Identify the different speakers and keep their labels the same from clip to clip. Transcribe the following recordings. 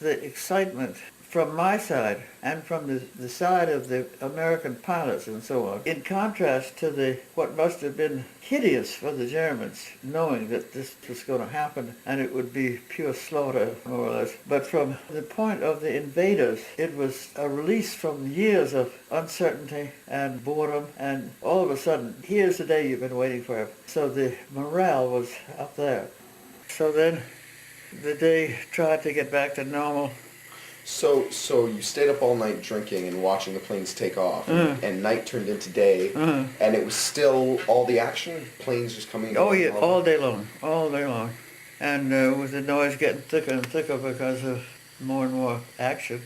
Speaker 1: the excitement from my side and from the side of the American pilots and so on, in contrast to what must have been hideous for the Germans, knowing that this was going to happen and it would be pure slaughter, more or less. But from the point of the invaders, it was a release from years of uncertainty and boredom, and all of a sudden, here's the day you've been waiting for. So the morale was up there. So then the day tried to get back to normal.
Speaker 2: So you stayed up all night drinking and watching the planes take off, and night turned into day, and it was still all the action, planes just coming.
Speaker 1: Oh yeah, all day long, and with the noise getting thicker and thicker because of more and more action.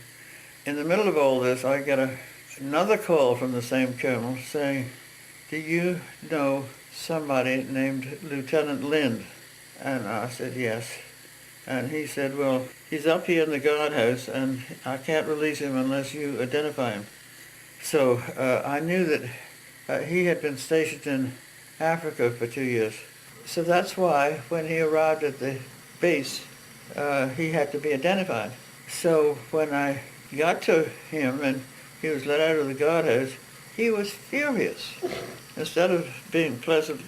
Speaker 1: In the middle of all this, I get another call from the same colonel saying, "Do you know somebody named Lieutenant Lind?" And I said, "Yes." And he said, "Well, he's up here in the guardhouse, and I can't release him unless you identify him." So I knew that he had been stationed in Africa for 2 years. So that's why when he arrived at the base, he had to be identified. So when I got to him and he was let out of the guardhouse, he was furious. Instead of being pleasant,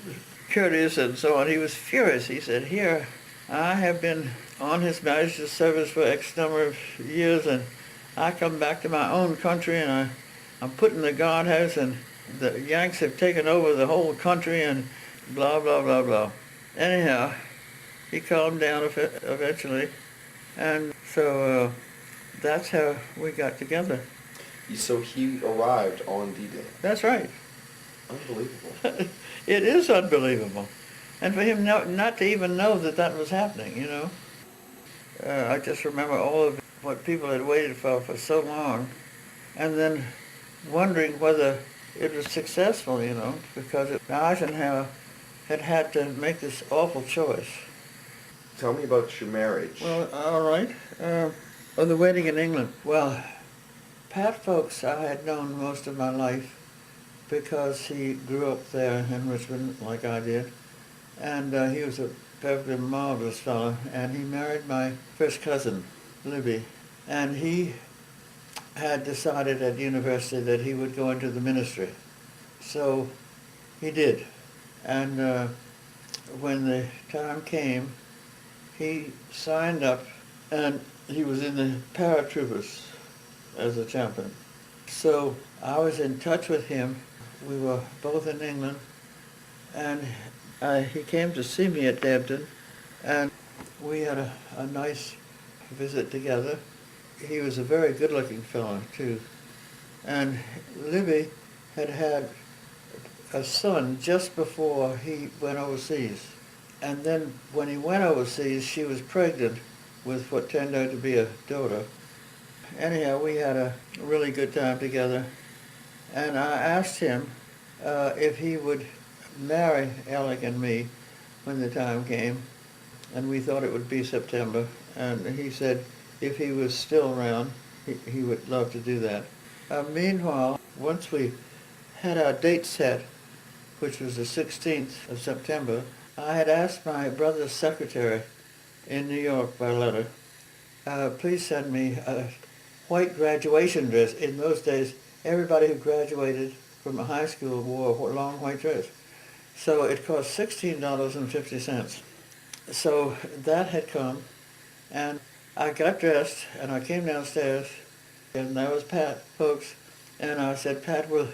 Speaker 1: courteous, and so on, he was furious. He said, "Here, I have been on His Majesty's service for X number of years, and I come back to my own country, and I'm put in the guardhouse, and the Yanks have taken over the whole country, and blah, blah, blah, blah." Anyhow, he calmed down eventually, and so that's how we got together.
Speaker 2: So he arrived on D-Day.
Speaker 1: That's right.
Speaker 2: Unbelievable.
Speaker 1: It is unbelievable. And for him not to even know that was happening, you know. I just remember all of what people had waited for so long, and then wondering whether it was successful, you know, because Eisenhower had to make this awful choice.
Speaker 2: Tell me about your marriage.
Speaker 1: Well, all right. The wedding in England. Well, Pat Folks I had known most of my life because he grew up there in Richmond like I did. And he was a perfectly marvelous fellow, and he married my first cousin, Libby. And he had decided at university that he would go into the ministry. So he did. And when the time came, he signed up, and he was in the paratroopers as a chaplain. So I was in touch with him. We were both in England, and he came to see me at Debden, and we had a nice visit together. He was a very good-looking fellow, too. And Libby had a son just before he went overseas. And then when he went overseas, she was pregnant with what turned out to be a daughter. Anyhow, we had a really good time together. And I asked him if he would marry Alec and me when the time came, and we thought it would be September, and he said if he was still around, he would love to do that. Meanwhile, once we had our date set, which was the 16th of September, I had asked my brother's secretary in New York by letter, please send me a white graduation dress. In those days, everybody who graduated from a high school wore a long white dress. So it cost $16.50. So that had come, and I got dressed, and I came downstairs, and there was Pat Folks, and I said, "Pat, will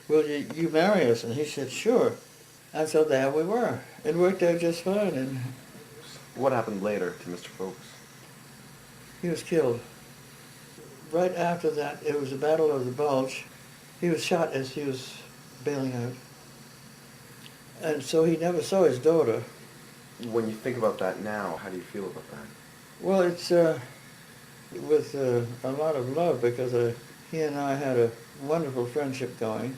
Speaker 1: you marry us?" And he said, "Sure." And so there we were. It worked out just fine. And
Speaker 2: what happened later to Mr. Folks?
Speaker 1: He was killed. Right after that, it was the Battle of the Bulge. He was shot as he was bailing out. And so he never saw his daughter.
Speaker 2: When you think about that now, how do you feel about that?
Speaker 1: Well, it's with a lot of love, because he and I had a wonderful friendship going.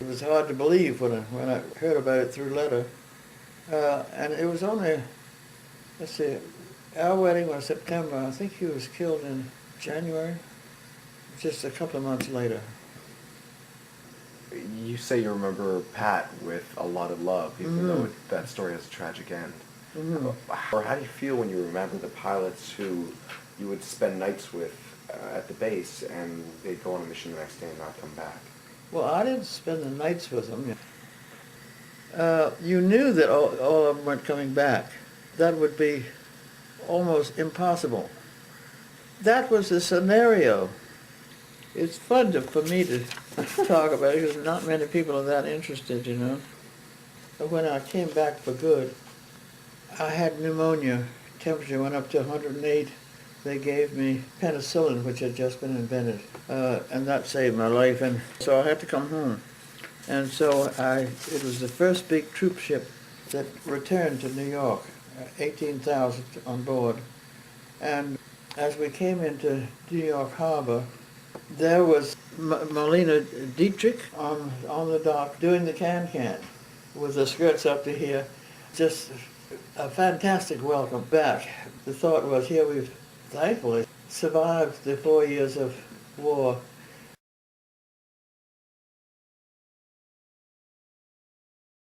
Speaker 1: It was hard to believe when I heard about it through letter. And it was only, let's see, our wedding was September. I think he was killed in January, just a couple of months later.
Speaker 2: You say you remember Pat with a lot of love, even though that story has a tragic end. Or how do you feel when you remember the pilots who you would spend nights with at the base, and they'd go on a mission the next day and not come back.
Speaker 1: Well, I didn't spend the nights with them. You knew that all of them weren't coming back. That would be almost impossible. That was the scenario. It's fun for me to talk about it because not many people are that interested, you know. But when I came back for good, I had pneumonia. Temperature went up to 108. They gave me penicillin, which had just been invented, and that saved my life. And so I had to come home. And so it was the first big troop ship that returned to New York, 18,000 on board. And as we came into New York Harbor, there was Marlene Dietrich on the dock doing the can-can with the skirts up to here. Just a fantastic welcome back. The thought was, here we've thankfully survived the 4 years of war